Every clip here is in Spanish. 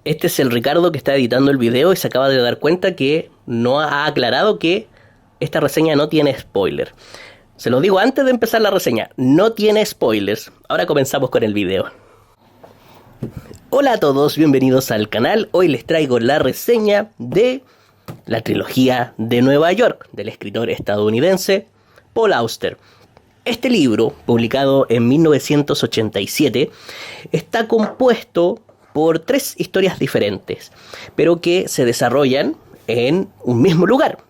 Este es el Ricardo que está editando el video y se acaba de dar cuenta que no ha aclarado que esta reseña no tiene spoiler. Se lo digo antes de empezar la reseña, no tiene spoilers. Ahora comenzamos con el video. Hola a todos, bienvenidos al canal. Hoy les traigo la reseña de la trilogía de Nueva York del escritor estadounidense Paul Auster. Este libro, publicado en 1987, está compuesto por 3 historias diferentes, pero que se desarrollan en un mismo lugar,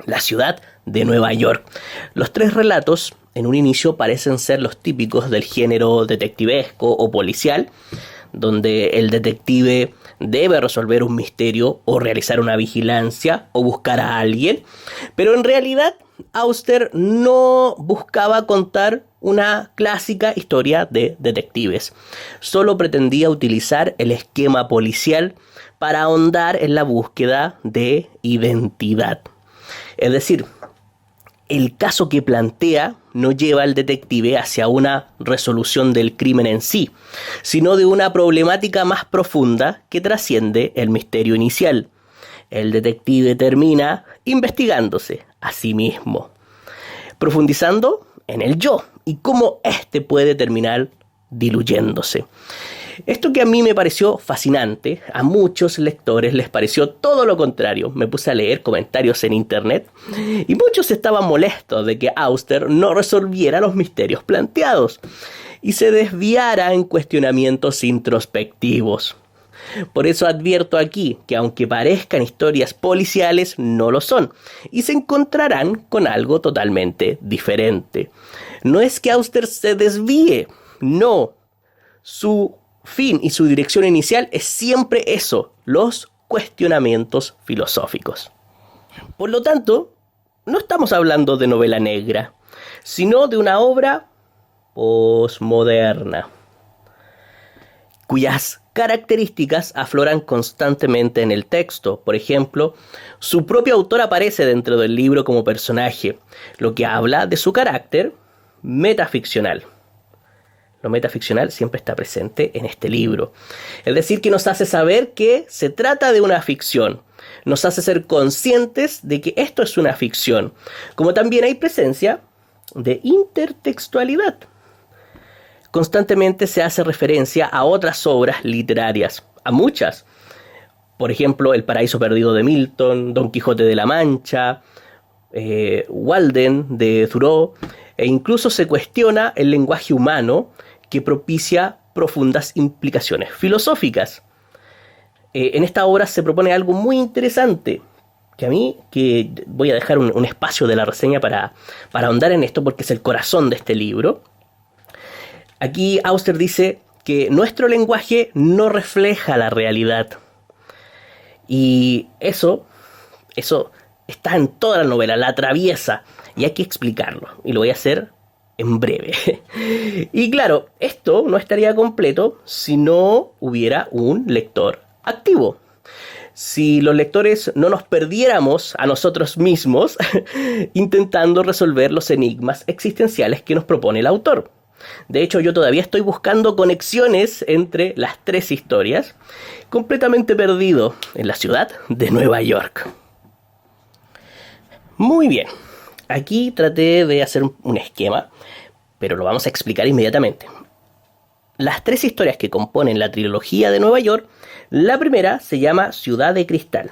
la ciudad de Nueva York. Los 3 relatos en un inicio parecen ser los típicos del género detectivesco o policial, donde el detective debe resolver un misterio o realizar una vigilancia o buscar a alguien, pero en realidad Auster no buscaba contar una clásica historia de detectives, solo pretendía utilizar el esquema policial para ahondar en la búsqueda de identidad. Es decir, el caso que plantea no lleva al detective hacia una resolución del crimen en sí, sino de una problemática más profunda que trasciende el misterio inicial. El detective termina investigándose a sí mismo, profundizando en el yo y cómo éste puede terminar diluyéndose. Esto que a mí me pareció fascinante, a muchos lectores les pareció todo lo contrario. Me puse a leer comentarios en internet y muchos estaban molestos de que Auster no resolviera los misterios planteados y se desviara en cuestionamientos introspectivos. Por eso advierto aquí que aunque parezcan historias policiales, no lo son, y se encontrarán con algo totalmente diferente. No es que Auster se desvíe, no. Su fin y su dirección inicial es siempre eso, los cuestionamientos filosóficos. Por lo tanto, no estamos hablando de novela negra, sino de una obra posmoderna, cuyas características afloran constantemente en el texto. Por ejemplo, su propio autor aparece dentro del libro como personaje, lo que habla de su carácter metaficcional. Lo metaficcional siempre está presente en este libro. Es decir, que nos hace saber que se trata de una ficción. Nos hace ser conscientes de que esto es una ficción. Como también hay presencia de intertextualidad. Constantemente se hace referencia a otras obras literarias, a muchas. Por ejemplo, El paraíso perdido de Milton, Don Quijote de la Mancha, Walden de Thoreau, e incluso se cuestiona el lenguaje humano que propicia profundas implicaciones filosóficas. En esta obra se propone algo muy interesante, que voy a dejar un espacio de la reseña para ahondar en esto, porque es el corazón de este libro. Aquí Auster dice que nuestro lenguaje no refleja la realidad. Y eso está en toda la novela, la atraviesa, y hay que explicarlo. Y lo voy a hacer en breve. Y claro, esto no estaría completo si no hubiera un lector activo. Si los lectores no nos perdiéramos a nosotros mismos intentando resolver los enigmas existenciales que nos propone el autor. De hecho, yo todavía estoy buscando conexiones entre las 3 historias, completamente perdido en la ciudad de Nueva York. Muy bien, aquí traté de hacer un esquema, pero lo vamos a explicar inmediatamente. Las 3 historias que componen la trilogía de Nueva York, la primera se llama Ciudad de Cristal.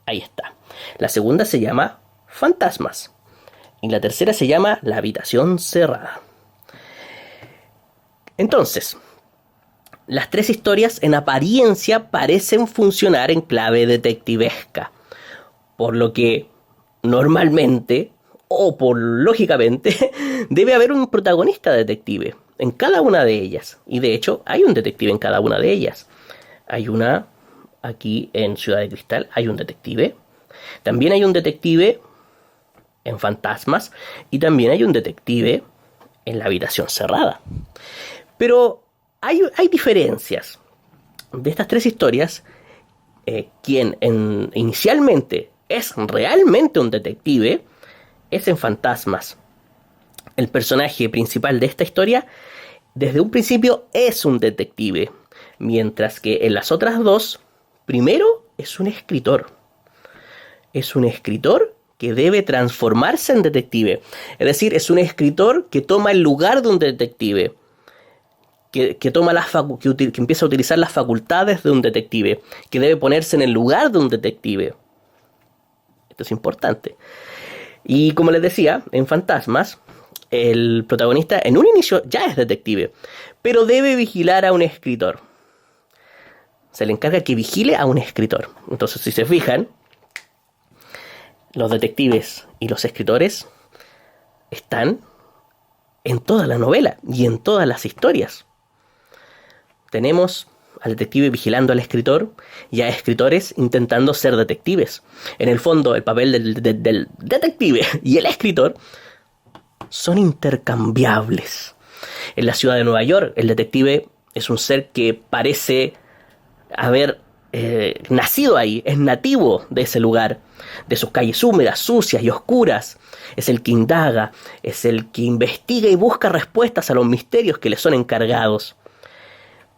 Ahí está. La segunda se llama Fantasmas. Y la tercera se llama La habitación cerrada. Entonces, las 3 historias en apariencia parecen funcionar en clave detectivesca, por lo que normalmente, o por lógicamente, debe haber un protagonista detective en cada una de ellas. Y de hecho, hay un detective en cada una de ellas. Hay una aquí en Ciudad de Cristal, hay un detective. También hay un detective en Fantasmas y también hay un detective en La habitación cerrada. Pero hay diferencias. De estas 3 historias, quien inicialmente es realmente un detective es en Fantasmas. El personaje principal de esta historia desde un principio es un detective, mientras que en las otras 2 Primero, es un escritor. Es un escritor que debe transformarse en detective. Es decir, es un escritor que toma el lugar de un detective. Que empieza a utilizar las facultades de un detective. Que debe ponerse en el lugar de un detective. Esto es importante. Y como les decía, en Fantasmas, el protagonista en un inicio ya es detective, pero debe vigilar a un escritor. Se le encarga que vigile a un escritor. Entonces, si se fijan, los detectives y los escritores están en toda la novela y en todas las historias. Tenemos al detective vigilando al escritor y a escritores intentando ser detectives. En el fondo, el papel del detective y el escritor son intercambiables. En la ciudad de Nueva York, el detective es un ser que parece haber nacido ahí, es nativo de ese lugar, de sus calles húmedas, sucias y oscuras. Es el que indaga, es el que investiga y busca respuestas a los misterios que le son encargados.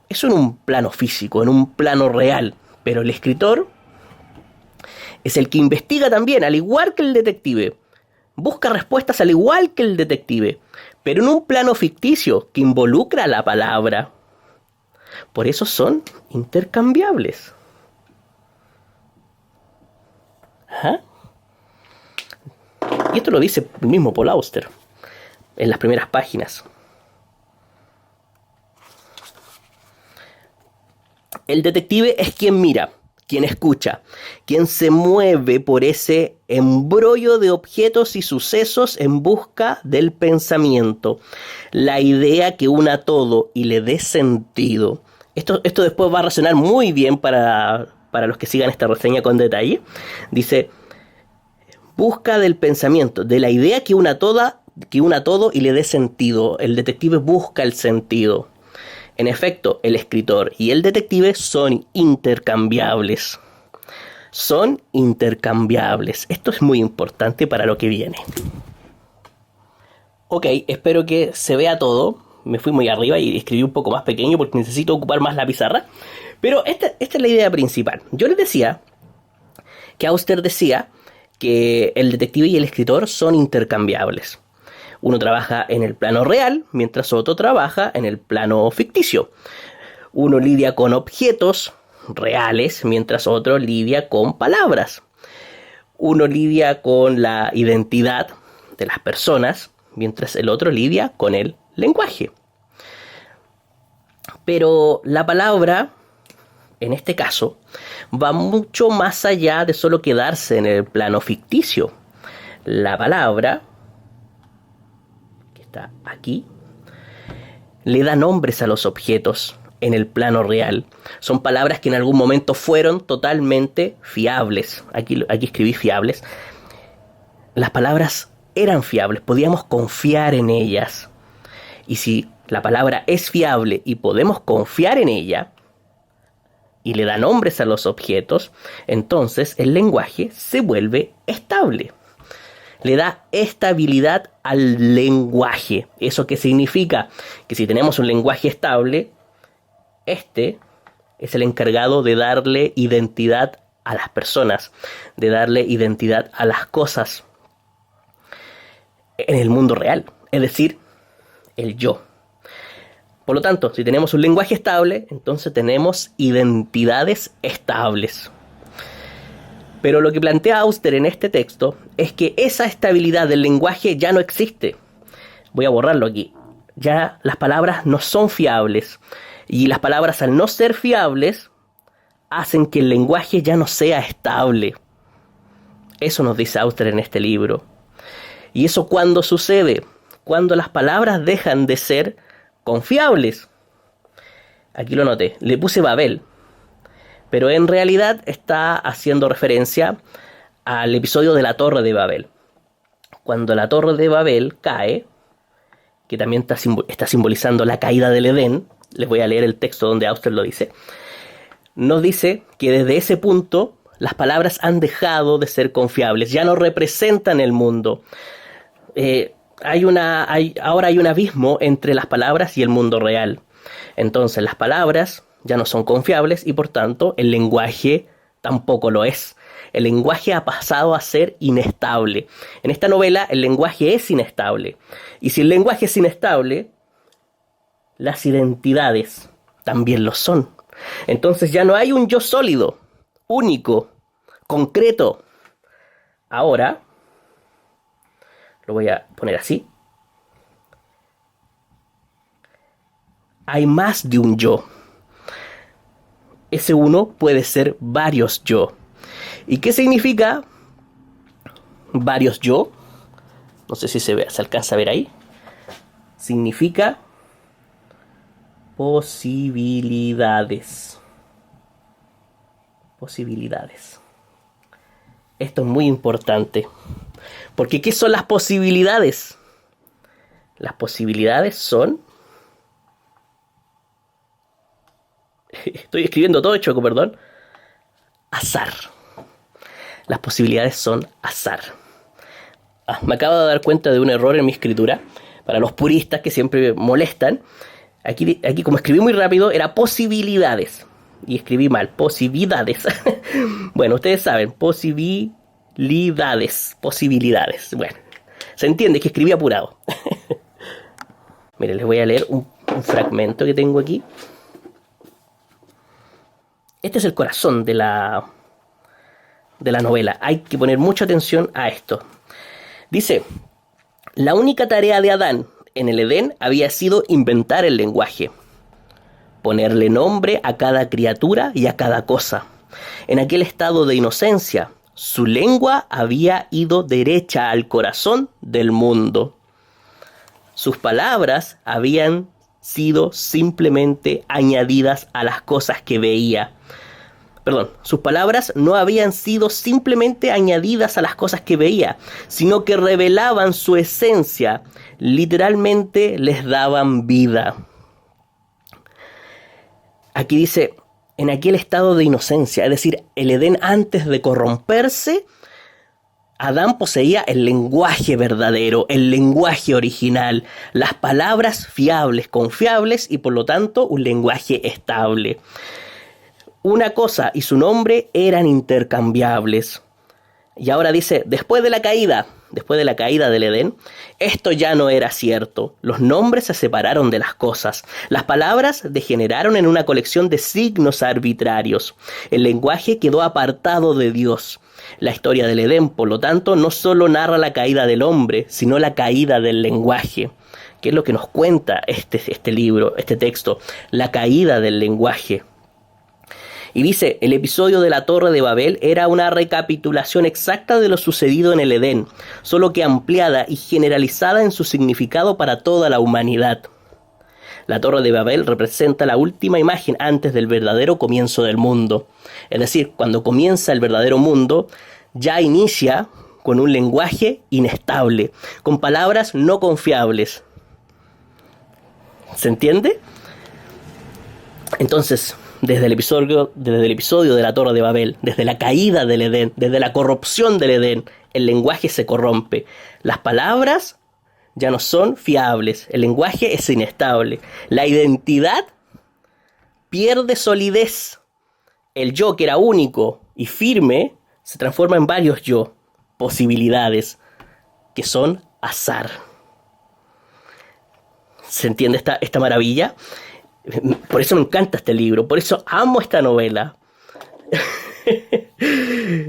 Eso en un plano físico, en un plano real, pero el escritor es el que investiga también, al igual que el detective. Busca respuestas al igual que el detective, pero en un plano ficticio que involucra la palabra. Por eso son intercambiables. ¿Ah? Y esto lo dice el mismo Paul Auster en las primeras páginas. El detective es quien mira, quien escucha, quien se mueve por ese embrollo de objetos y sucesos en busca del pensamiento, la idea que una todo y le dé sentido. Esto después va a resonar muy bien para los que sigan esta reseña con detalle. Dice, busca del pensamiento, de la idea que una todo y le dé sentido. El detective busca el sentido. En efecto, el escritor y el detective son intercambiables. Son intercambiables. Esto es muy importante para lo que viene. Ok, espero que se vea todo. Me fui muy arriba y escribí un poco más pequeño porque necesito ocupar más la pizarra. Pero esta es la idea principal. Yo les decía que Auster decía que el detective y el escritor son intercambiables. Uno trabaja en el plano real, mientras otro trabaja en el plano ficticio. Uno lidia con objetos reales, mientras otro lidia con palabras. Uno lidia con la identidad de las personas, mientras el otro lidia con el lenguaje. Pero la palabra, en este caso, va mucho más allá de solo quedarse en el plano ficticio. La palabra, que está aquí, le da nombres a los objetos en el plano real. Son palabras que en algún momento fueron totalmente fiables. Aquí escribí fiables. Las palabras eran fiables, podíamos confiar en ellas. Y si la palabra es fiable y podemos confiar en ella, y le da nombres a los objetos, entonces el lenguaje se vuelve estable. Le da estabilidad al lenguaje. ¿Eso qué significa? Que si tenemos un lenguaje estable, este es el encargado de darle identidad a las personas, de darle identidad a las cosas en el mundo real, es decir, el yo. Por lo tanto, si tenemos un lenguaje estable, entonces tenemos identidades estables. Pero lo que plantea Auster en este texto es que esa estabilidad del lenguaje ya no existe. Voy a borrarlo aquí. Ya las palabras no son fiables. Y las palabras, al no ser fiables, hacen que el lenguaje ya no sea estable. Eso nos dice Auster en este libro. ¿Y eso cuándo sucede? Cuando las palabras dejan de ser confiables. Aquí lo noté. Le puse Babel. Pero en realidad está haciendo referencia al episodio de la Torre de Babel. Cuando la Torre de Babel cae, que también está simbolizando la caída del Edén, les voy a leer el texto donde Auster lo dice, nos dice que desde ese punto las palabras han dejado de ser confiables, ya no representan el mundo. Ahora hay un abismo entre las palabras y el mundo real. Entonces las palabras ya no son confiables y por tanto el lenguaje tampoco lo es. El lenguaje ha pasado a ser inestable. En esta novela el lenguaje es inestable. Y si el lenguaje es inestable, las identidades también lo son. Entonces ya no hay un yo sólido, único, concreto. Ahora, lo voy a poner así. Hay más de un yo. Ese uno puede ser varios yo. ¿Y qué significa varios yo? No sé si se alcanza a ver ahí. Significa posibilidades. Posibilidades. Esto es muy importante. Porque ¿qué son las posibilidades? Las posibilidades son... Estoy escribiendo todo choco, perdón. Azar. Las posibilidades son azar. Me acabo de dar cuenta de un error en mi escritura. Para los puristas que siempre molestan. Aquí como escribí muy rápido, era posibilidades. Y escribí mal, posibilidades. Bueno, ustedes saben, posibilidades. Bueno, se entiende que escribí apurado. Miren, les voy a leer un fragmento que tengo aquí. Este es el corazón de la novela. Hay que poner mucha atención a esto. Dice, la única tarea de Adán en el Edén había sido inventar el lenguaje, ponerle nombre a cada criatura y a cada cosa. En aquel estado de inocencia, su lengua había ido derecha al corazón del mundo. Sus palabras habían sido simplemente añadidas a las cosas que veía. Sus palabras no habían sido simplemente añadidas a las cosas que veía, sino que revelaban su esencia, literalmente les daban vida. Aquí dice, en aquel estado de inocencia, es decir, el Edén antes de corromperse, Adán poseía el lenguaje verdadero, el lenguaje original, las palabras fiables, confiables y por lo tanto un lenguaje estable. Una cosa y su nombre eran intercambiables. Y ahora dice, después de la caída del Edén, esto ya no era cierto. Los nombres se separaron de las cosas. Las palabras degeneraron en una colección de signos arbitrarios. El lenguaje quedó apartado de Dios. La historia del Edén, por lo tanto, no solo narra la caída del hombre, sino la caída del lenguaje. ¿Qué es lo que nos cuenta este libro, este texto? La caída del lenguaje. Y dice, el episodio de la Torre de Babel era una recapitulación exacta de lo sucedido en el Edén, solo que ampliada y generalizada en su significado para toda la humanidad. La Torre de Babel representa la última imagen antes del verdadero comienzo del mundo. Es decir, cuando comienza el verdadero mundo, ya inicia con un lenguaje inestable, con palabras no confiables. ¿Se entiende? Entonces, desde el episodio de la Torre de Babel, desde la caída del Edén, desde la corrupción del Edén, el lenguaje se corrompe. Las palabras ya no son fiables, el lenguaje es inestable. La identidad pierde solidez. El yo, que era único y firme, se transforma en varios yo, posibilidades, que son azar. ¿Se entiende esta maravilla? Por eso me encanta este libro, por eso amo esta novela.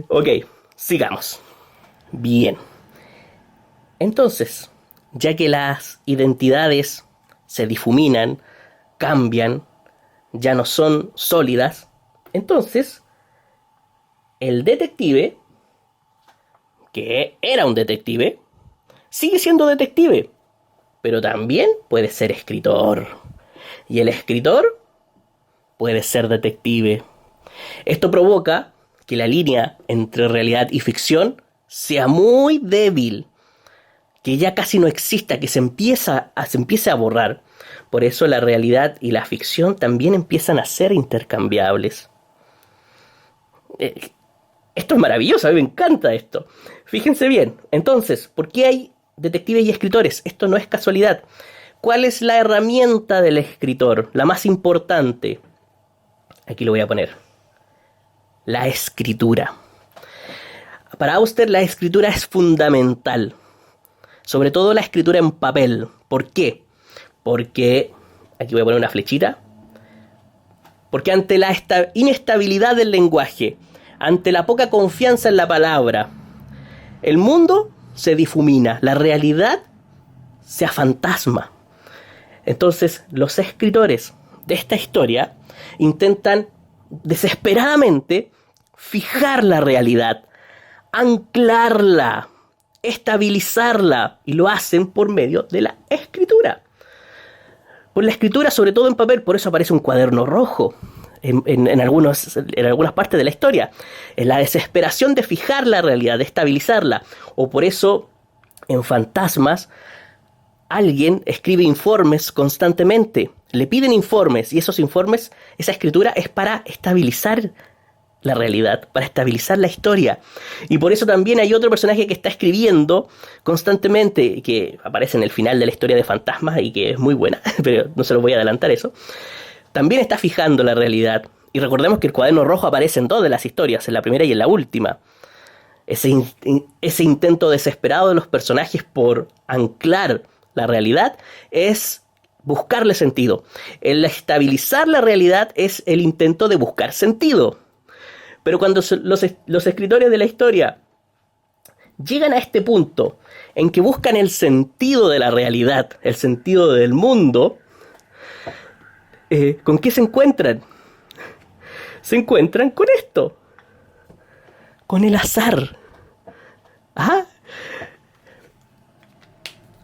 Ok, sigamos. Bien. Entonces, ya que las identidades se difuminan, cambian, ya no son sólidas, entonces el detective, que era un detective, sigue siendo detective, pero también puede ser escritor. Y el escritor puede ser detective. Esto provoca que la línea entre realidad y ficción sea muy débil, que ya casi no exista, que se empiece a borrar. Por eso la realidad y la ficción también empiezan a ser intercambiables. Esto es maravilloso, a mí me encanta esto. Fíjense bien, entonces, ¿por qué hay detectives y escritores? Esto no es casualidad. ¿Cuál es la herramienta del escritor? La más importante. Aquí lo voy a poner. La escritura. Para Auster la escritura es fundamental. Sobre todo la escritura en papel. ¿Por qué? Porque, aquí voy a poner una flechita. Porque ante la inestabilidad del lenguaje, ante la poca confianza en la palabra, el mundo se difumina, la realidad se afantasma. Entonces, los escritores de esta historia intentan desesperadamente fijar la realidad, anclarla, estabilizarla, y lo hacen por medio de la escritura. Por la escritura, sobre todo en papel, por eso aparece un cuaderno rojo en algunas partes de la historia. Es la desesperación de fijar la realidad, de estabilizarla. O por eso, en Fantasmas, alguien escribe informes constantemente. Le piden informes, y esos informes, esa escritura es para estabilizar la realidad, para estabilizar la historia. Y por eso también hay otro personaje que está escribiendo constantemente, que aparece en el final de la historia de Fantasmas y que es muy buena, pero no se los voy a adelantar eso. También está fijando la realidad. Y recordemos que el cuaderno rojo aparece en todas las historias, en la primera y en la última. Ese intento desesperado de los personajes por anclar la realidad es buscarle sentido. El estabilizar la realidad es el intento de buscar sentido. Pero cuando los escritores de la historia llegan a este punto en que buscan el sentido de la realidad, el sentido del mundo, ¿con qué se encuentran? Se encuentran con esto, con el azar. ¿Ah?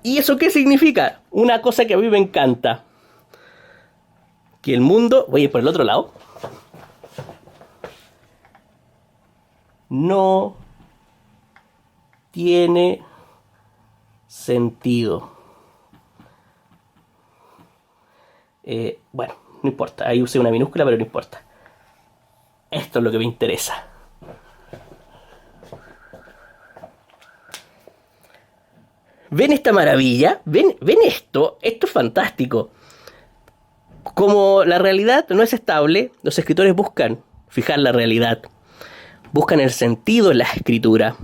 ¿Y eso qué significa? Una cosa que a mí me encanta. Que el mundo... Voy a ir por el otro lado. No tiene sentido. Bueno, no importa. Ahí usé una minúscula, pero no importa. Esto es lo que me interesa. ¿Ven esta maravilla? ¿Ven esto? Esto es fantástico. Como la realidad no es estable, los escritores buscan fijar la realidad. Buscan el sentido en la escritura.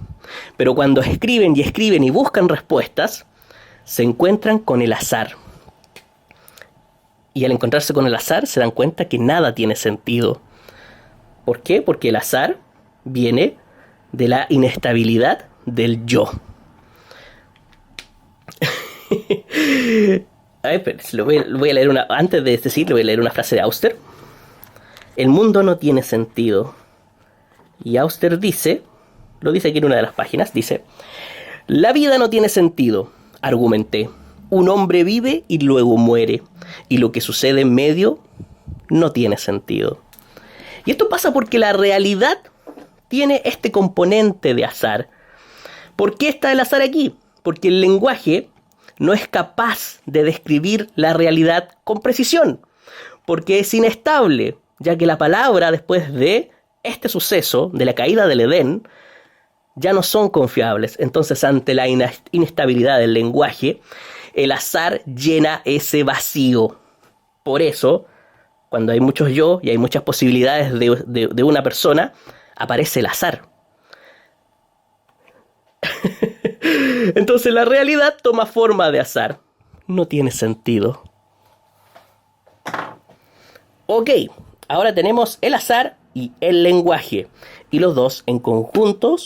Pero cuando escriben y buscan respuestas, se encuentran con el azar. Y al encontrarse con el azar, se dan cuenta que nada tiene sentido. ¿Por qué? Porque el azar viene de la inestabilidad del yo. A ver, voy a leer antes de decir, le voy a leer una frase de Auster. El mundo no tiene sentido. Y Auster dice, lo dice aquí en una de las páginas, dice: la vida no tiene sentido, argumenté. Un hombre vive y luego muere, y lo que sucede en medio no tiene sentido. Y esto pasa porque la realidad tiene este componente de azar. ¿Por qué está el azar aquí? Porque el lenguaje no es capaz de describir la realidad con precisión, porque es inestable, ya que la palabra, después de este suceso, de la caída del Edén, ya no son confiables. Entonces, ante la inestabilidad del lenguaje, el azar llena ese vacío. Por eso, cuando hay muchos yo y hay muchas posibilidades de una persona, aparece el azar. Entonces la realidad toma forma de azar. No tiene sentido. Ok, ahora tenemos el azar y el lenguaje. Y los dos en conjunto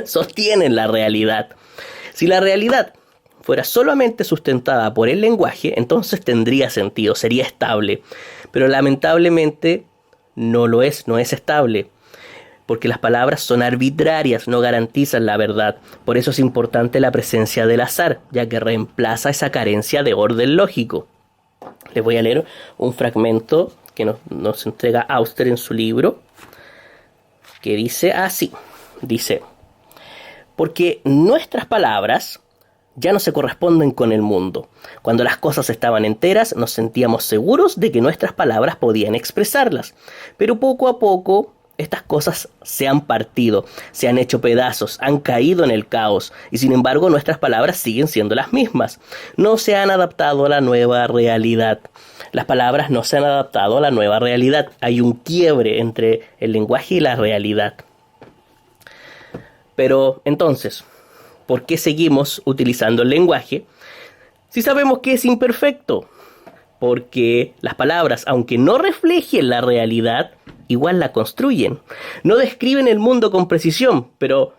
sostienen la realidad. Si la realidad fuera solamente sustentada por el lenguaje, entonces tendría sentido, sería estable. Pero lamentablemente no lo es, no es estable. Porque las palabras son arbitrarias, no garantizan la verdad. Por eso es importante la presencia del azar, ya que reemplaza esa carencia de orden lógico. Les voy a leer un fragmento que nos entrega Auster en su libro, que dice así. Dice: porque nuestras palabras ya no se corresponden con el mundo. Cuando las cosas estaban enteras, nos sentíamos seguros de que nuestras palabras podían expresarlas. Pero poco a poco Estas cosas se han partido, se han hecho pedazos, han caído en el caos, y sin embargo nuestras palabras siguen siendo las mismas. No se han adaptado a la nueva realidad. Las palabras no se han adaptado a la nueva realidad. Hay un quiebre entre el lenguaje y la realidad. Pero entonces, ¿por qué seguimos utilizando el lenguaje si sabemos que es imperfecto? Porque las palabras, aunque no reflejen la realidad, igual la construyen. No describen el mundo con precisión, pero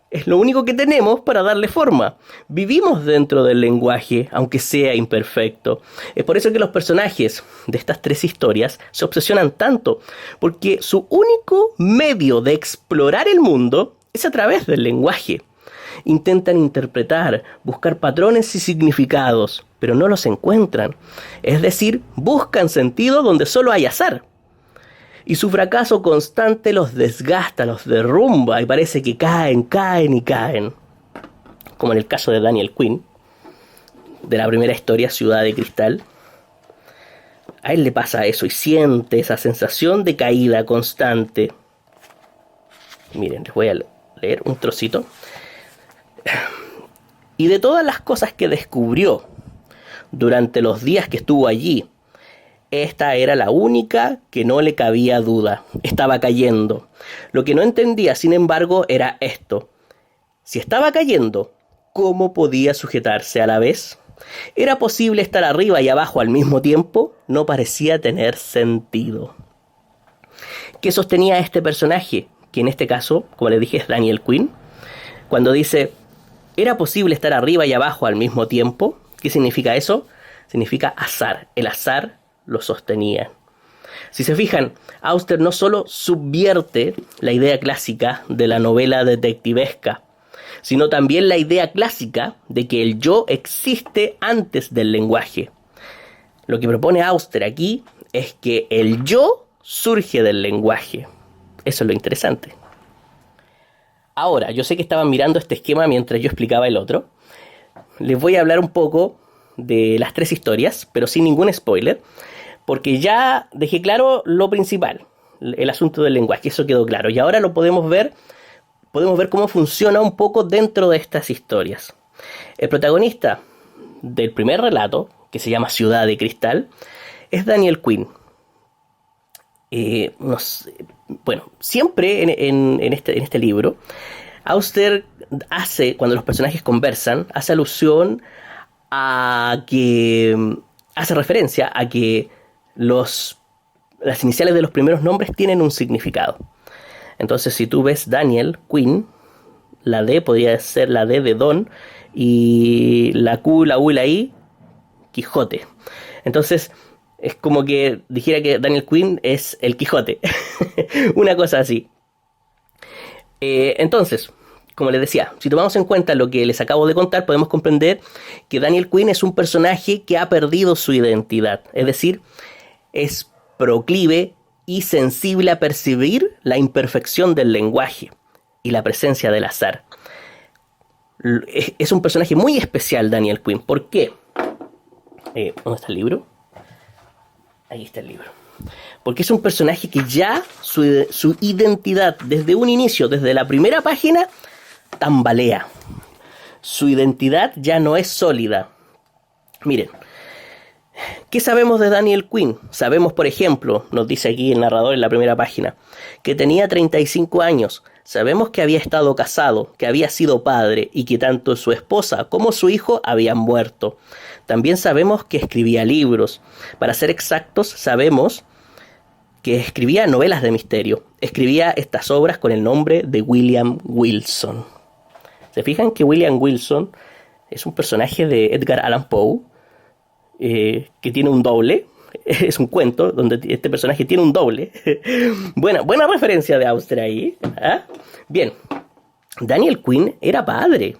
es lo único que tenemos para darle forma. Vivimos dentro del lenguaje, aunque sea imperfecto. Es por eso que los personajes de estas 3 historias se obsesionan tanto, porque su único medio de explorar el mundo es a través del lenguaje. Intentan interpretar, buscar patrones y significados, pero no los encuentran. Es decir, buscan sentido donde solo hay azar. Y su fracaso constante los desgasta, los derrumba y parece que caen. Como en el caso de Daniel Quinn, de la primera historia, Ciudad de Cristal. A él le pasa eso y siente esa sensación de caída constante. Miren, les voy a leer un trocito. Y de todas las cosas que descubrió durante los días que estuvo allí, esta era la única que no le cabía duda. Estaba cayendo. Lo que no entendía, sin embargo, era esto. Si estaba cayendo, ¿cómo podía sujetarse a la vez? ¿Era posible estar arriba y abajo al mismo tiempo? No parecía tener sentido. ¿Qué sostenía este personaje? Que en este caso, como les dije, es Daniel Quinn. Cuando dice, ¿era posible estar arriba y abajo al mismo tiempo? ¿Qué significa eso? Significa azar. El azar lo sostenía. Si se fijan, Auster no solo subvierte la idea clásica de la novela detectivesca, sino también la idea clásica de que el yo existe antes del lenguaje. Lo que propone Auster aquí es que el yo surge del lenguaje. Eso es lo interesante. Ahora, yo sé que estaban mirando este esquema mientras yo explicaba el otro. Les voy a hablar un poco de las 3 historias, pero sin ningún spoiler, porque ya dejé claro lo principal, el asunto del lenguaje, eso quedó claro. Y ahora lo podemos ver cómo funciona un poco dentro de estas historias. El protagonista del primer relato, que se llama Ciudad de Cristal, es Daniel Quinn. Siempre en este libro, Auster cuando los personajes conversan, hace alusión a que hace referencia a que las iniciales de los primeros nombres tienen un significado. Entonces, si tú ves Daniel Quinn, la D podría ser la D de Don, y la Q, la U y la I, Quijote. Entonces, es como que dijera que Daniel Quinn es el Quijote. Una cosa así. Entonces, como les decía, si tomamos en cuenta lo que les acabo de contar, podemos comprender que Daniel Quinn es un personaje que ha perdido su identidad. Es decir, es proclive y sensible a percibir la imperfección del lenguaje y la presencia del azar. Es un personaje muy especial, Daniel Quinn. ¿Por qué? ¿Dónde está el libro? Ahí está el libro. Porque es un personaje que ya su identidad, desde un inicio, desde la primera página, tambalea. Su identidad ya no es sólida. Miren, ¿qué sabemos de Daniel Quinn? Sabemos, por ejemplo, nos dice aquí el narrador en la primera página, que tenía 35 años. Sabemos que había estado casado, que había sido padre y que tanto su esposa como su hijo habían muerto. También sabemos que escribía libros. Para ser exactos, sabemos que escribía novelas de misterio. Escribía estas obras con el nombre de William Wilson. ¿Se fijan que William Wilson es un personaje de Edgar Allan Poe que tiene un doble? Es un cuento donde este personaje tiene un doble. Buena referencia de Auster ahí. ¿Ah? Bien, Daniel Quinn era padre.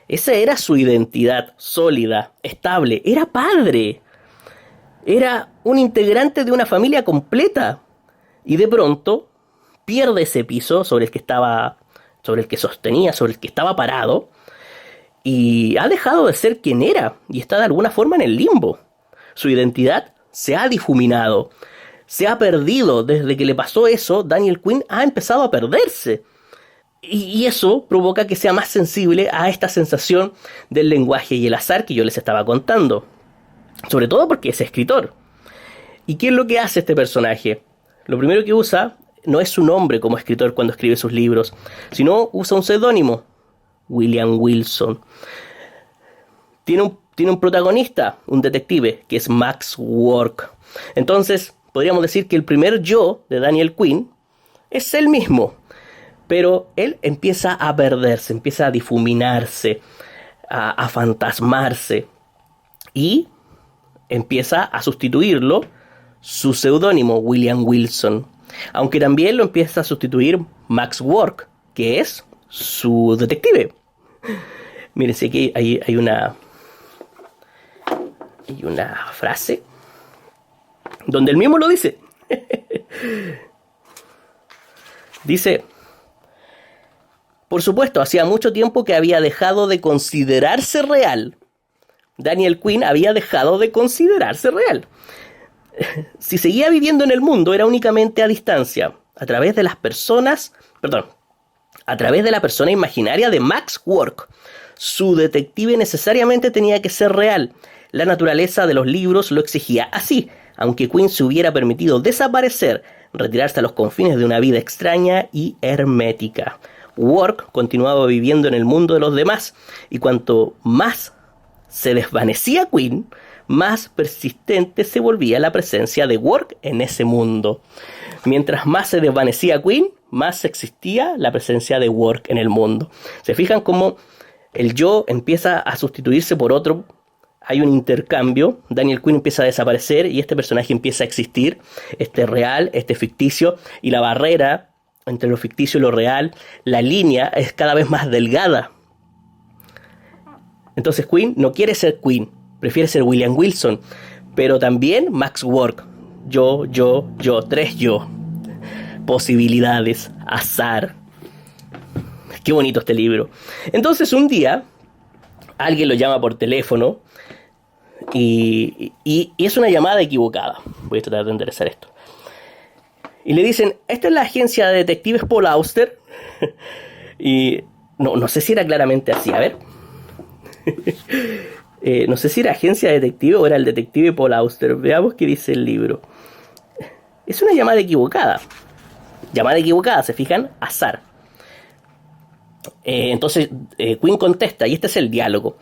Esa era su identidad sólida, estable. Era padre. Era un integrante de una familia completa. Y de pronto pierde ese piso sobre el que sostenía, sobre el que estaba parado. Y ha dejado de ser quien era. Y está de alguna forma en el limbo. Su identidad se ha difuminado. se ha perdido. Desde que le pasó eso, Daniel Quinn ha empezado a perderse. Y eso provoca que sea más sensible a esta sensación del lenguaje y el azar que yo les estaba contando. Sobre todo porque es escritor. ¿Y qué es lo que hace este personaje? Lo primero que usa no es su nombre como escritor cuando escribe sus libros, sino usa un seudónimo, William Wilson. Tiene un protagonista, un detective, que es Max Work. Entonces, podríamos decir que el primer yo de Daniel Quinn es él mismo. Pero él empieza a perderse, empieza a difuminarse, a fantasmarse. Y empieza a sustituirlo su seudónimo, William Wilson. Aunque también lo empieza a sustituir Max Work, que es su detective. Miren, si aquí hay una frase donde él mismo lo dice. Dice: por supuesto, hacía mucho tiempo que había dejado de considerarse real. Daniel Quinn había dejado de considerarse real. Si seguía viviendo en el mundo, era únicamente a distancia, a través de la persona imaginaria de Max Work. Su detective necesariamente tenía que ser real. La naturaleza de los libros lo exigía así. Aunque Quinn se hubiera permitido desaparecer, retirarse a los confines de una vida extraña y hermética, Work continuaba viviendo en el mundo de los demás, y cuanto más se desvanecía Quinn, más persistente se volvía la presencia de Work en ese mundo. Mientras más se desvanecía Quinn, más existía la presencia de Work en el mundo. ¿Se fijan cómo el yo empieza a sustituirse por otro? Hay un intercambio, Daniel Quinn empieza a desaparecer y este personaje empieza a existir, este real, este ficticio, y la barrera entre lo ficticio y lo real, la línea es cada vez más delgada. Entonces Quinn no quiere ser Quinn, prefiere ser William Wilson, pero también Max Work. Yo, tres yo. Posibilidades, azar. Qué bonito este libro. Entonces un día alguien lo llama por teléfono y es una llamada equivocada. Voy a tratar de enderezar esto. Y le dicen: esta es la agencia de detectives Paul Auster. Y no sé si era claramente así. A ver. No sé si era agencia de detective o era el detective Paul Auster. Veamos qué dice el libro. Es una llamada equivocada. Llamada equivocada, ¿se fijan? Azar. Entonces Quinn contesta, y este es el diálogo.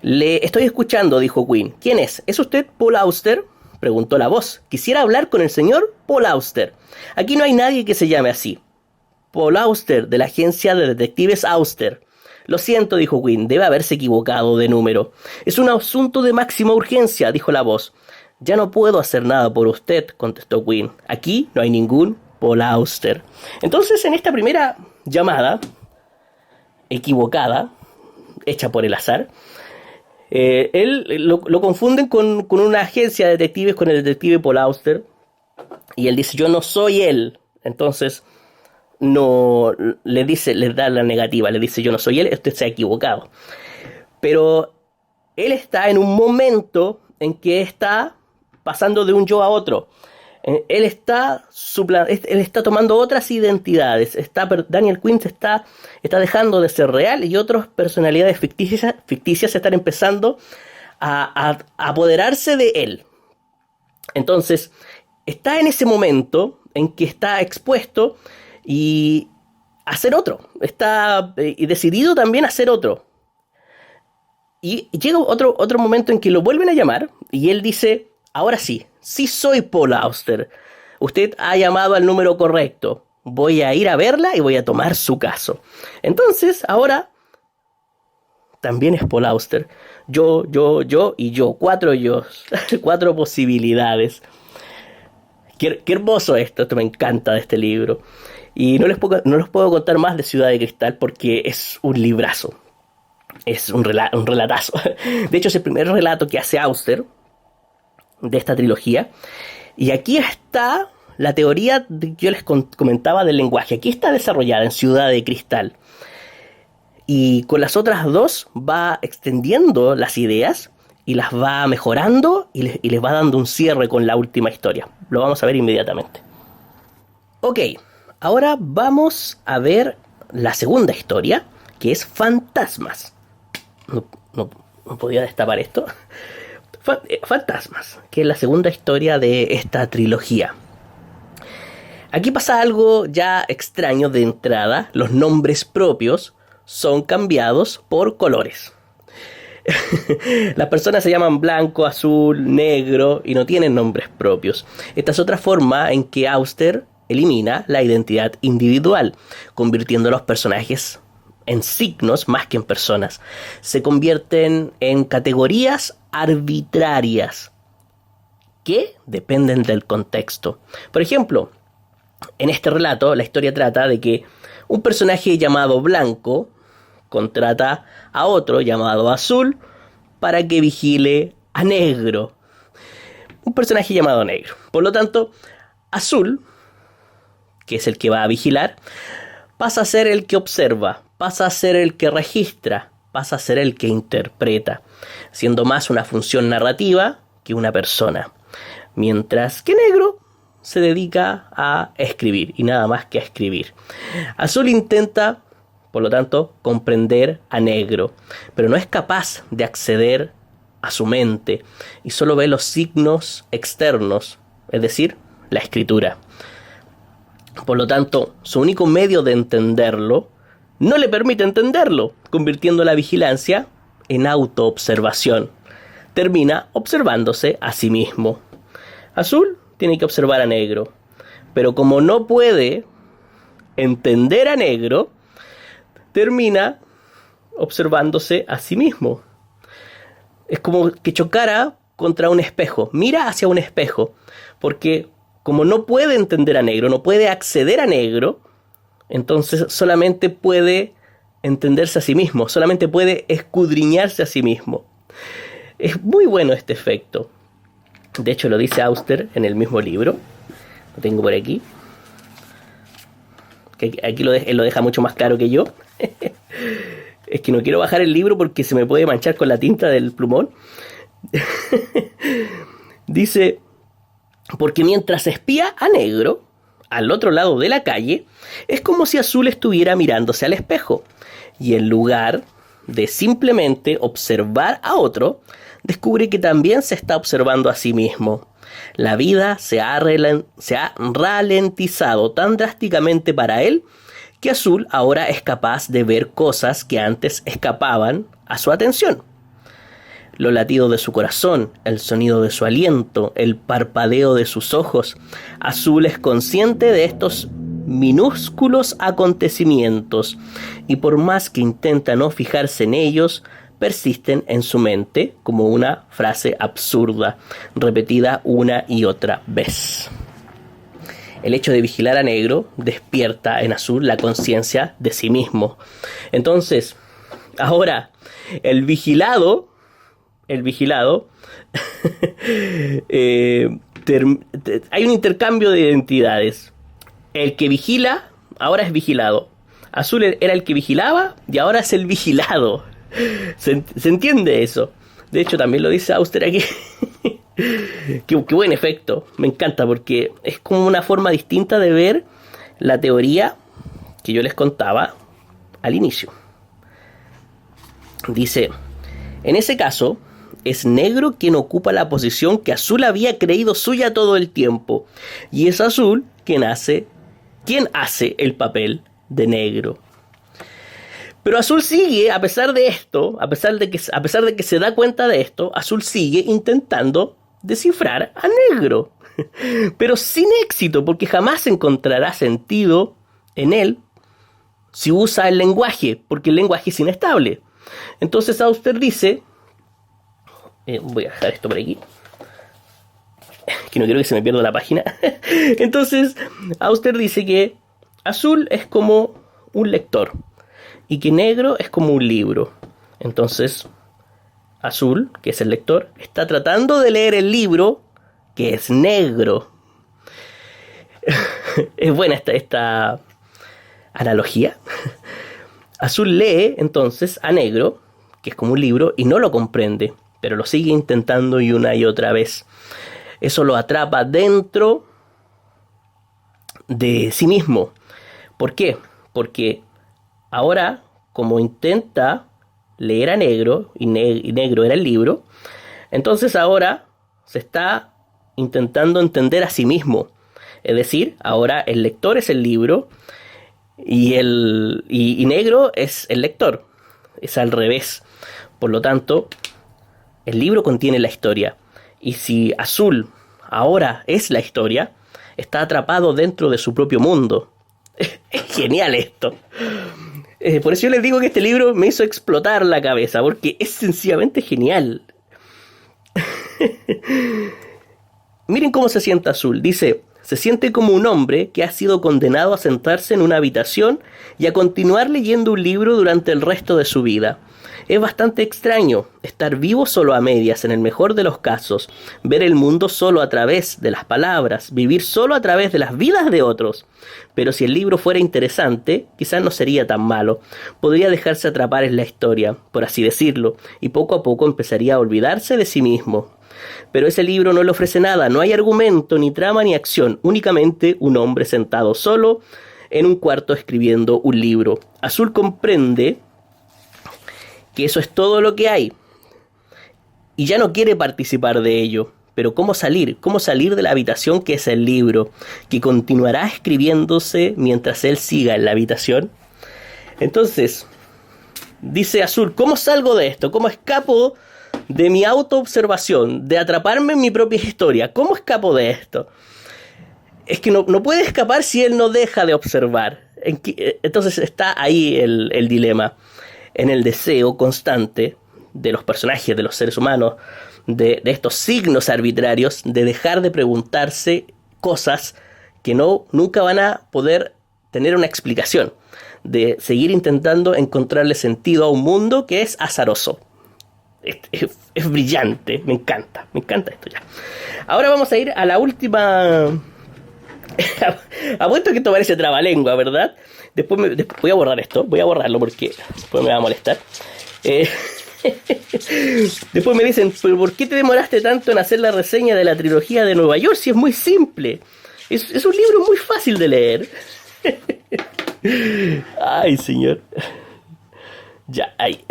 Le estoy escuchando, dijo Quinn. ¿Quién es? ¿Es usted Paul Auster?, preguntó la voz. Quisiera hablar con el señor Paul Auster. Aquí no hay nadie que se llame así. Paul Auster, de la agencia de detectives Auster. Lo siento, dijo Quinn, debe haberse equivocado de número. Es un asunto de máxima urgencia, dijo la voz. Ya no puedo hacer nada por usted, contestó Quinn. Aquí no hay ningún Paul Auster. Entonces, en esta primera llamada equivocada, hecha por el azar, él lo confunden con una agencia de detectives, con el detective Paul Auster, y él dice: yo no soy él. Entonces no les da la negativa, le dice: yo no soy él, usted se ha equivocado. Pero él está en un momento en que está pasando de un yo a otro. Él está tomando otras identidades. Daniel Quinn está dejando de ser real, y otras personalidades ficticias están empezando a apoderarse de él. Entonces, está en ese momento en que está expuesto y a ser otro. Está decidido también a ser otro. Y llega otro momento en que lo vuelven a llamar y él dice: ahora sí soy Paul Auster. Usted ha llamado al número correcto. Voy a ir a verla y voy a tomar su caso. Entonces, ahora también es Paul Auster. Yo y yo. 4 yo. 4 posibilidades. Qué hermoso esto me encanta de este libro. Y no les puedo contar más de Ciudad de Cristal porque es un librazo. Es un relatazo. De hecho, es el primer relato que hace Auster de esta trilogía. Y aquí está la teoría que yo les comentaba del lenguaje. Aquí está desarrollada en Ciudad de Cristal. Y con las otras dos va extendiendo las ideas y las va mejorando y les va dando un cierre con la última historia. Lo vamos a ver inmediatamente. Ok, ahora vamos a ver la segunda historia, que es Fantasmas. No podía destapar esto. Fantasmas, que es la segunda historia de esta trilogía. Aquí pasa algo ya extraño de entrada. Los nombres propios son cambiados por colores. Las personas se llaman blanco, azul, negro y no tienen nombres propios. Esta es otra forma en que Auster elimina la identidad individual, convirtiendo a los personajes en signos más que en personas. Se convierten en categorías arbitrarias que dependen del contexto. Por ejemplo, en este relato la historia trata de que un personaje llamado Blanco contrata a otro llamado Azul para que vigile a Negro. Un personaje llamado Negro. Por lo tanto, Azul, que es el que va a vigilar, pasa a ser el que observa, pasa a ser el que registra, pasa a ser el que interpreta, siendo más una función narrativa que una persona. Mientras que Negro se dedica a escribir y nada más que a escribir. Azul intenta, por lo tanto, comprender a Negro, pero no es capaz de acceder a su mente y solo ve los signos externos, es decir, la escritura. Por lo tanto, su único medio de entenderlo no le permite entenderlo, convirtiendo la vigilancia en autoobservación. Termina observándose a sí mismo. Azul tiene que observar a Negro, pero como no puede entender a Negro, termina observándose a sí mismo. Es como que chocara contra un espejo, mira hacia un espejo, porque como no puede entender a Negro, no puede acceder a Negro, entonces solamente puede entenderse a sí mismo, solamente puede escudriñarse a sí mismo. Es muy bueno este efecto. De hecho, lo dice Auster en el mismo libro. Lo tengo por aquí. Aquí él lo deja mucho más claro que yo. Es que no quiero bajar el libro porque se me puede manchar con la tinta del plumón. Dice: porque mientras espía a Negro, al otro lado de la calle, es como si Azul estuviera mirándose al espejo. Y en lugar de simplemente observar a otro, descubre que también se está observando a sí mismo. La vida se ha ralentizado tan drásticamente para él que Azul ahora es capaz de ver cosas que antes escapaban a su atención. Los latidos de su corazón, el sonido de su aliento, el parpadeo de sus ojos. Azul es consciente de estos minúsculos acontecimientos y por más que intenta no fijarse en ellos, persisten en su mente como una frase absurda, repetida una y otra vez. El hecho de vigilar a Negro despierta en Azul la conciencia de sí mismo. Entonces, ahora, el vigilado hay un intercambio de identidades. El que vigila ahora es vigilado. Azul era el que vigilaba y ahora es el vigilado. ¿Se entiende eso? De hecho, también lo dice Auster aquí. Qué buen efecto. Me encanta porque es como una forma distinta de ver la teoría que yo les contaba al inicio. Dice: en ese caso, es Negro quien ocupa la posición que Azul había creído suya todo el tiempo. Y es Azul quien hace el papel de Negro. Pero Azul sigue, a pesar de esto, a pesar de que se da cuenta de esto, Azul sigue intentando descifrar a Negro. Pero sin éxito, porque jamás encontrará sentido en él si usa el lenguaje, porque el lenguaje es inestable. Entonces Auster dice, voy a dejar esto por aquí, que no quiero que se me pierda la página. Entonces Auster dice que Azul es como un lector y que Negro es como un libro. Entonces Azul, que es el lector, está tratando de leer el libro que es Negro. Es buena esta analogía. Azul lee entonces a Negro, que es como un libro, y no lo comprende, pero lo sigue intentando y una y otra vez. Eso lo atrapa dentro de sí mismo. ¿Por qué? Porque ahora, como intenta leer a negro, y negro era el libro, entonces ahora se está intentando entender a sí mismo. Es decir, ahora el lector es el libro y negro es el lector. Es al revés. Por lo tanto, el libro contiene la historia. Y si azul ahora es la historia, está atrapado dentro de su propio mundo. Es genial esto. Por eso yo les digo que este libro me hizo explotar la cabeza, porque es sencillamente genial. Miren cómo se siente azul. Dice, se siente como un hombre que ha sido condenado a sentarse en una habitación y a continuar leyendo un libro durante el resto de su vida. Es bastante extraño estar vivo solo a medias, en el mejor de los casos, ver el mundo solo a través de las palabras, vivir solo a través de las vidas de otros. Pero si el libro fuera interesante, quizás no sería tan malo. Podría dejarse atrapar en la historia, por así decirlo, y poco a poco empezaría a olvidarse de sí mismo. Pero ese libro no le ofrece nada, no hay argumento, ni trama, ni acción, únicamente un hombre sentado solo en un cuarto escribiendo un libro. Azul comprende que eso es todo lo que hay y ya no quiere participar de ello. Pero ¿cómo salir? ¿Cómo salir de la habitación que es el libro, que continuará escribiéndose mientras él siga en la habitación? Entonces, dice Azul, ¿cómo salgo de esto? ¿Cómo escapo de mi autoobservación, de atraparme en mi propia historia? ¿Cómo escapo de esto? Es que no puede escapar si él no deja de observar. Entonces está ahí el dilema, en el deseo constante de los personajes, de los seres humanos, de estos signos arbitrarios, de dejar de preguntarse cosas que nunca van a poder tener una explicación, de seguir intentando encontrarle sentido a un mundo que es azaroso. Es brillante, me encanta esto ya. Ahora vamos a ir a la última. Apuesto que esto parece trabalengua, ¿verdad? Después voy a borrar esto, voy a borrarlo porque después me va a molestar. Después me dicen, ¿pero por qué te demoraste tanto en hacer la reseña de la trilogía de Nueva York? Si es muy simple, es un libro muy fácil de leer. Ay, señor. Ya, ahí.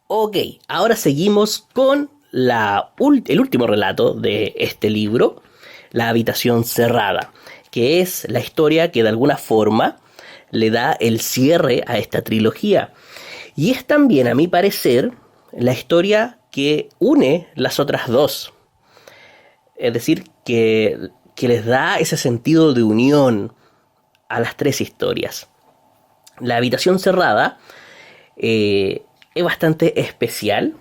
Ok, ahora seguimos con el último relato de este libro, La habitación cerrada, que es la historia que de alguna forma le da el cierre a esta trilogía. Y es también, a mi parecer, la historia que une las otras dos. Es decir, que les da ese sentido de unión a las tres historias. La habitación cerrada es bastante especial.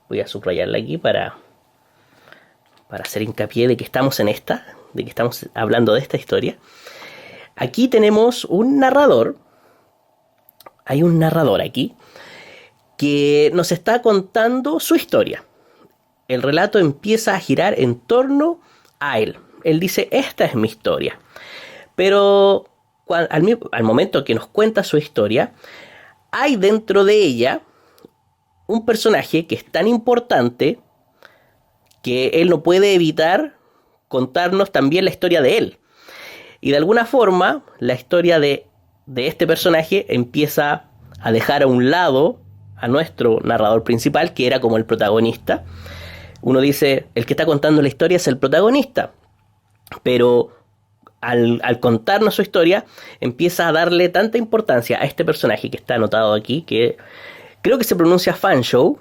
Voy a subrayarla aquí para hacer hincapié de que estamos en de que estamos hablando de esta historia. Aquí tenemos un narrador. Hay un narrador aquí que nos está contando su historia. El relato empieza a girar en torno a él. Él dice, esta es mi historia. Pero al momento que nos cuenta su historia, hay dentro de ella un personaje que es tan importante que él no puede evitar contarnos también la historia de él. Y de alguna forma, la historia de este personaje empieza a dejar a un lado a nuestro narrador principal, que era como el protagonista. Uno dice, el que está contando la historia es el protagonista. Pero al contarnos su historia, empieza a darle tanta importancia a este personaje que está anotado aquí, que creo que se pronuncia Fanshawe,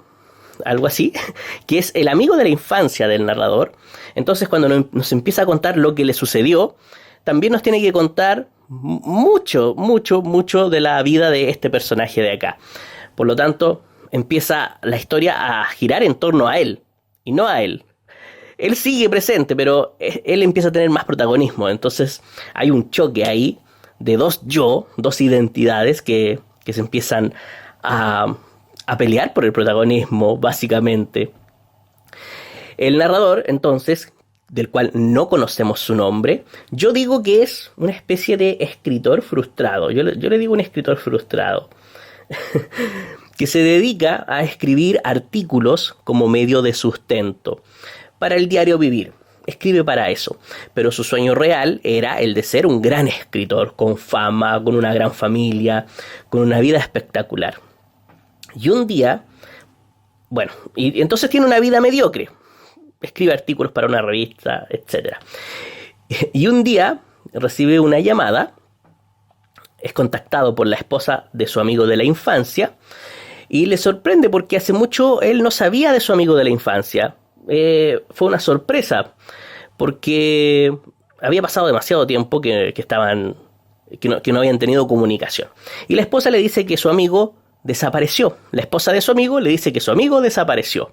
algo así, que es el amigo de la infancia del narrador. Entonces, cuando nos empieza a contar lo que le sucedió, también nos tiene que contar mucho de la vida de este personaje de acá. Por lo tanto, empieza la historia a girar en torno a él, y no a él. Él sigue presente, pero él empieza a tener más protagonismo. Entonces, hay un choque ahí de dos identidades que se empiezan a pelear por el protagonismo, básicamente. El narrador, entonces, del cual no conocemos su nombre, yo digo que es una especie de escritor frustrado. Yo le digo un escritor frustrado. que se dedica a escribir artículos como medio de sustento para el diario vivir. Escribe para eso, pero su sueño real era el de ser un gran escritor, con fama, con una gran familia, con una vida espectacular. Y un día, bueno, y entonces tiene una vida mediocre. Escribe artículos para una revista, etc. Y un día recibe una llamada, es contactado por la esposa de su amigo de la infancia, y le sorprende porque hace mucho él no sabía de su amigo de la infancia. Fue una sorpresa, porque había pasado demasiado tiempo que no habían tenido comunicación. Y la esposa le dice que su amigo desapareció. La esposa de su amigo le dice que su amigo desapareció.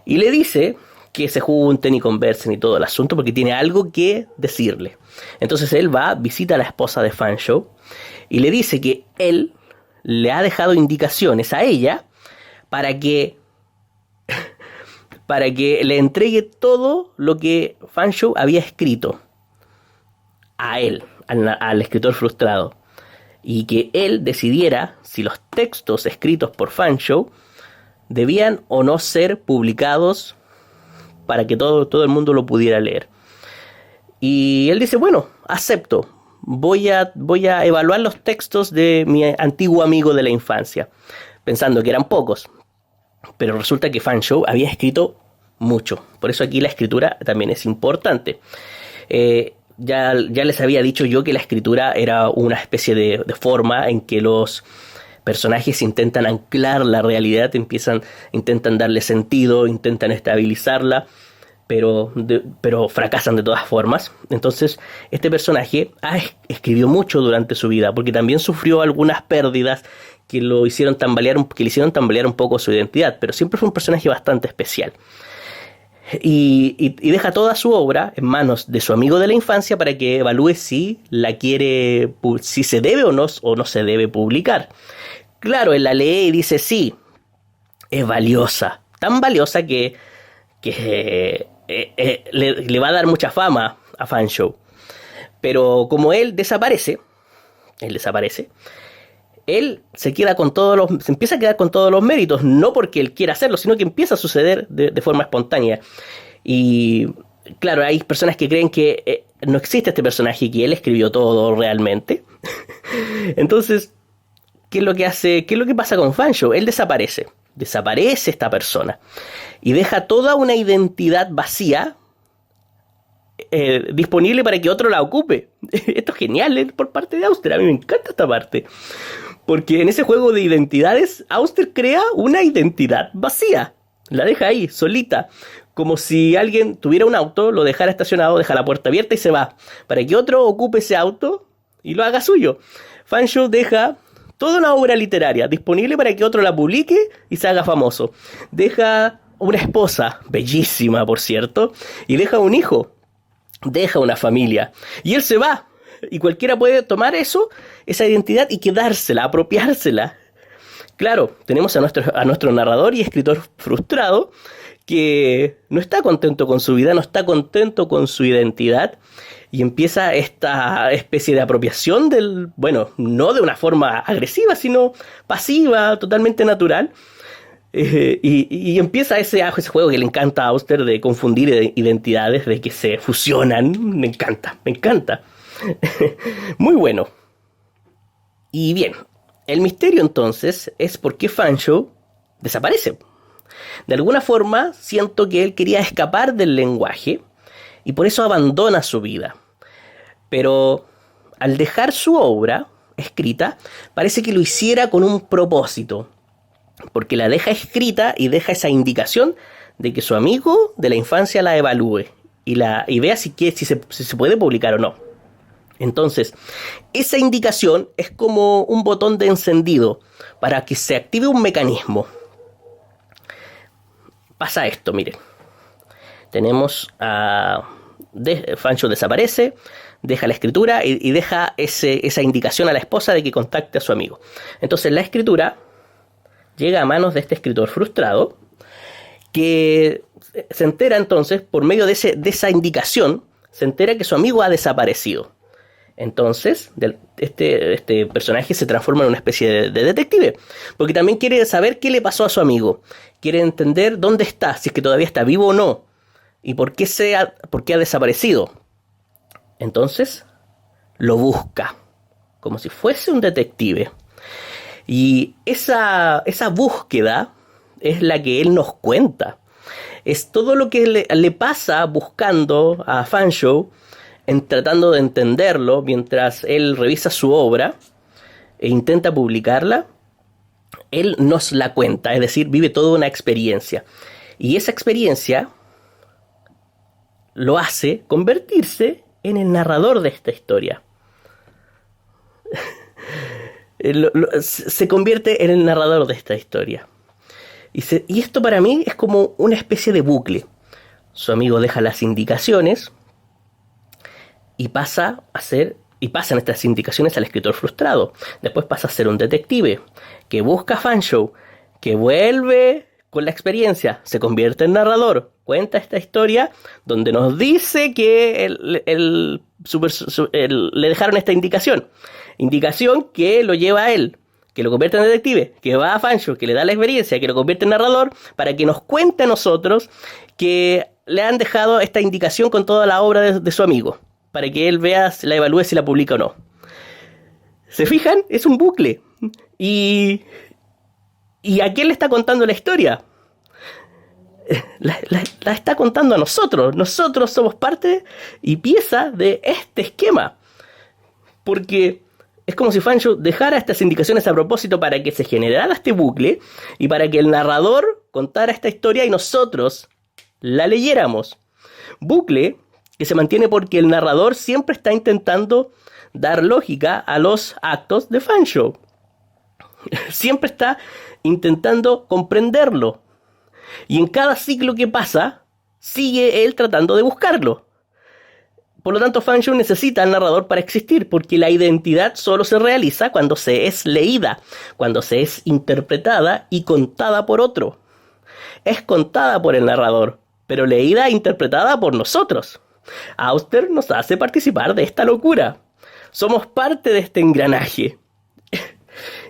Y le dice que se junten y conversen y todo el asunto, porque tiene algo que decirle. Entonces él va, visita a la esposa de Fanshawe y le dice que él le ha dejado indicaciones a ella para que le entregue todo lo que Fanshawe había escrito a él, al escritor frustrado, y que él decidiera si los textos escritos por Fanshawe debían o no ser publicados para que todo el mundo lo pudiera leer. Y él dice, bueno, acepto, voy a evaluar los textos de mi antiguo amigo de la infancia, pensando que eran pocos. Pero resulta que Fanshawe había escrito mucho. Por eso aquí la escritura también es importante. Ya les había dicho yo que la escritura era una especie de forma en que los personajes intentan anclar la realidad, intentan darle sentido, intentan estabilizarla, pero fracasan de todas formas. Entonces, este personaje escribió mucho durante su vida, porque también sufrió algunas pérdidas que le hicieron tambalear un poco su identidad, pero siempre fue un personaje bastante especial. Y deja toda su obra en manos de su amigo de la infancia para que evalúe si se debe o no se debe publicar. Claro, él la lee y dice sí, es valiosa, tan valiosa que le va a dar mucha fama a Fanshawe. Pero como él desaparece, él se empieza a quedar con todos los méritos, no porque él quiera hacerlo, sino que empieza a suceder de forma espontánea. Y claro, hay personas que creen que no existe este personaje y que él escribió todo realmente. Entonces, ¿qué es lo que pasa con Fanshawe? Él desaparece esta persona y deja toda una identidad vacía disponible para que otro la ocupe. Esto es genial por parte de Auster. A mí me encanta esta parte, porque en ese juego de identidades Auster crea una identidad vacía, la deja ahí solita, como si alguien tuviera un auto, lo dejara estacionado, deja la puerta abierta y se va, para que otro ocupe ese auto y lo haga suyo. Fanshawe deja toda una obra literaria disponible para que otro la publique y se haga famoso. Deja una esposa, bellísima por cierto, y deja un hijo, deja una familia, y él se va. Y cualquiera puede tomar esa identidad y quedársela, apropiársela. Claro, tenemos a nuestro narrador y escritor frustrado que no está contento con su vida, no está contento con su identidad, y empieza esta especie de apropiación no de una forma agresiva, sino pasiva, totalmente natural. Y empieza ese juego que le encanta a Auster de confundir identidades, de que se fusionan. Me encanta. Muy bueno. Y bien, el misterio entonces es por qué Fanshawe desaparece. De alguna forma siento que él quería escapar del lenguaje y por eso abandona su vida. Pero al dejar su obra escrita, parece que lo hiciera con un propósito, porque la deja escrita y deja esa indicación de que su amigo de la infancia la evalúe y vea si se puede publicar o no. Entonces, esa indicación es como un botón de encendido para que se active un mecanismo. Pasa esto, miren. Tenemos Fanshawe desaparece, deja la escritura y deja esa indicación a la esposa de que contacte a su amigo. Entonces la escritura llega a manos de este escritor frustrado, que se entera entonces, por medio de esa indicación, se entera que su amigo ha desaparecido. Entonces, este personaje se transforma en una especie de detective, porque también quiere saber qué le pasó a su amigo, quiere entender dónde está, si es que todavía está vivo o no, y por qué ha desaparecido. Entonces, lo busca, como si fuese un detective. Y esa búsqueda es la que él nos cuenta. Es todo lo que le pasa buscando a Fanshawe, tratando de entenderlo mientras él revisa su obra e intenta publicarla. Él nos la cuenta, es decir, vive toda una experiencia. Y esa experiencia lo hace convertirse en el narrador de esta historia. Se convierte en el narrador de esta historia. Y esto para mí es como una especie de bucle. Su amigo deja las indicaciones y pasan estas indicaciones al escritor frustrado. Después pasa a ser un detective que busca a Fanshawe, que vuelve con la experiencia, se convierte en narrador, cuenta esta historia donde nos dice que le dejaron esta indicación que lo lleva a él, que lo convierte en detective, que va a Fanshawe, que le da la experiencia, que lo convierte en narrador, para que nos cuente a nosotros que le han dejado esta indicación con toda la obra de su amigo, para que él la evalúe si la publica o no. ¿Se fijan? Es un bucle. ¿Y a quién le está contando la historia? La está contando a nosotros. Nosotros somos parte y pieza de este esquema. Porque es como si Fanshawe dejara estas indicaciones a propósito para que se generara este bucle y para que el narrador contara esta historia y nosotros la leyéramos. Bucle que se mantiene porque el narrador siempre está intentando dar lógica a los actos de Fanshawe. Siempre está intentando comprenderlo. Y en cada ciclo que pasa, sigue él tratando de buscarlo. Por lo tanto, Fanshawe necesita al narrador para existir, porque la identidad solo se realiza cuando se es leída, cuando se es interpretada y contada por otro. Es contada por el narrador, pero leída e interpretada por nosotros. Auster nos hace participar de esta locura. Somos parte de este engranaje.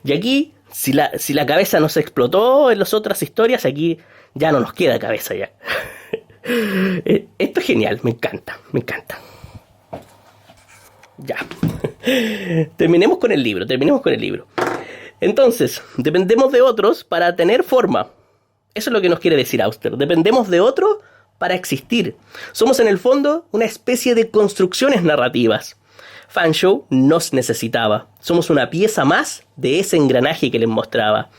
Y aquí, si la cabeza nos explotó en las otras historias, aquí ya no nos queda cabeza ya. Esto es genial, me encanta. Ya. Terminemos con el libro. Entonces, dependemos de otros para tener forma. Eso es lo que nos quiere decir Auster. Dependemos de otro para existir. Somos en el fondo una especie de construcciones narrativas. Fanshawe nos necesitaba. Somos una pieza más de ese engranaje que les mostraba.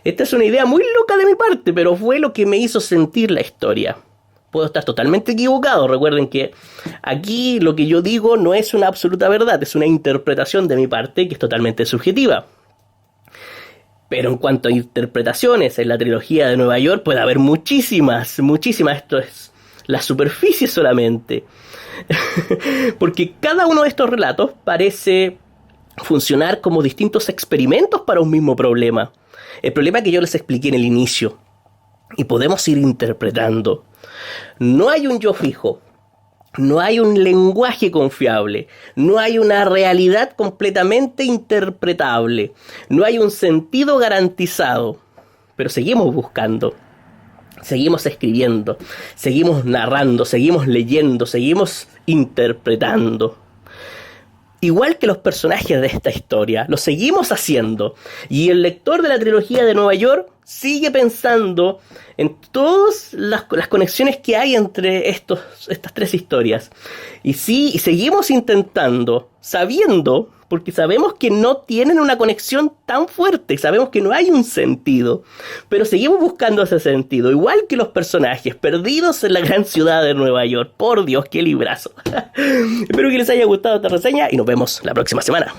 Esta es una idea muy loca de mi parte, pero fue lo que me hizo sentir la historia. Puedo estar totalmente equivocado. Recuerden que aquí lo que yo digo no es una absoluta verdad, es una interpretación de mi parte que es totalmente subjetiva. Pero en cuanto a interpretaciones en la trilogía de Nueva York, puede haber muchísimas. Esto es la superficie solamente. Porque cada uno de estos relatos parece funcionar como distintos experimentos para un mismo problema. El problema que yo les expliqué en el inicio. Y podemos ir interpretando. No hay un yo fijo. No hay un lenguaje confiable. No hay una realidad completamente interpretable. No hay un sentido garantizado. Pero seguimos buscando. Seguimos escribiendo. Seguimos narrando. Seguimos leyendo. Seguimos interpretando. Igual que los personajes de esta historia, lo seguimos haciendo. Y el lector de la trilogía de Nueva York sigue pensando en todas las conexiones que hay entre estas tres historias. Y seguimos intentando, sabiendo, porque sabemos que no tienen una conexión tan fuerte, sabemos que no hay un sentido, pero seguimos buscando ese sentido, igual que los personajes perdidos en la gran ciudad de Nueva York. Por Dios, qué librazo. Espero que les haya gustado esta reseña y nos vemos la próxima semana.